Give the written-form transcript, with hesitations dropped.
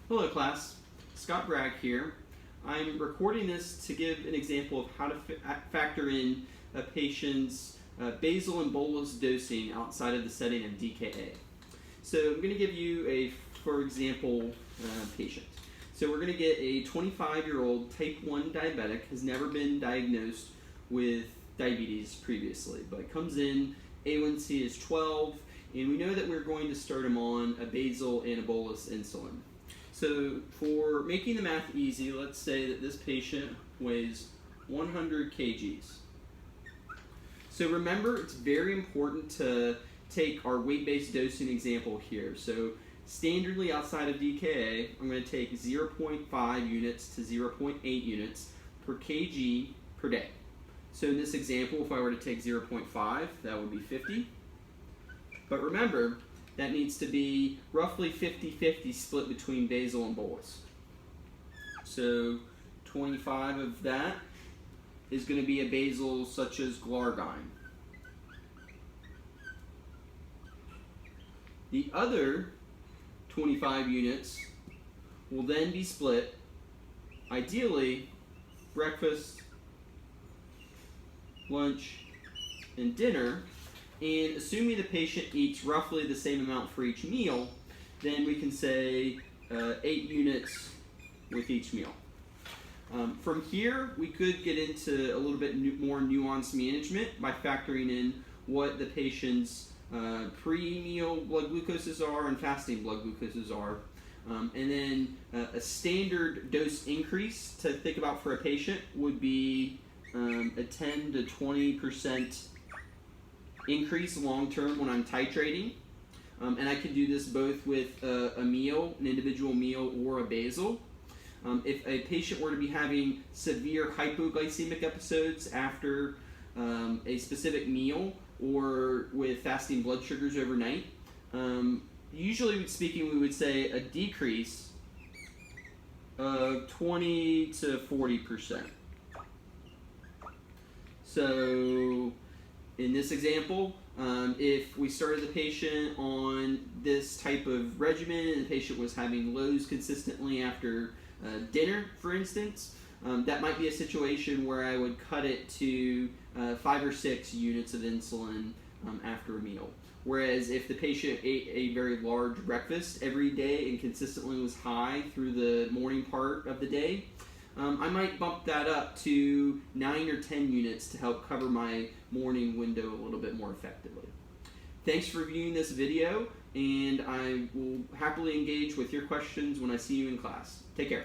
Hello class, Scott Bragg here. I'm recording this to give an example of how to factor in a patient's basal and bolus dosing outside of the setting of DKA. So I'm going to give you a, for example, patient. So we're going to get a 25-year-old type 1 diabetic, has never been diagnosed with diabetes previously, but comes in, A1C is 12, and we know that we're going to start him on a basal and a bolus insulin. So for making the math easy, let's say that this patient weighs 100 kgs. So remember, it's very important to take our weight-based dosing example here. So standardly outside of DKA, I'm going to take 0.5 units to 0.8 units per kg per day. So in this example, if I were to take 0.5, that would be 50. But remember, that needs to be roughly 50-50 split between basal and bolus. So 25 of that is going to be a basal such as glargine. The other 25 units will then be split, ideally, breakfast, lunch, and dinner. And assuming the patient eats roughly the same amount for each meal, then we can say 8 units with each meal. From here, we could get into a little bit more nuanced management by factoring in what the patient's pre-meal blood glucoses are and fasting blood glucoses are. And then a standard dose increase to think about for a patient would be a 10 to 20% increase long-term when I'm titrating. And I can do this both with a meal, an individual meal, or a basal. If a patient were to be having severe hypoglycemic episodes after a specific meal or with fasting blood sugars overnight, usually speaking, we would say a decrease of 20 to 40%. So in this example, if we started the patient on this type of regimen and the patient was having lows consistently after dinner, for instance, that might be a situation where I would cut it to 5 or 6 units of insulin after a meal. Whereas if the patient ate a very large breakfast every day and consistently was high through the morning part of the day, I might bump that up to 9 or 10 units to help cover my morning window a little bit more effectively. Thanks for viewing this video, and I will happily engage with your questions when I see you in class. Take care.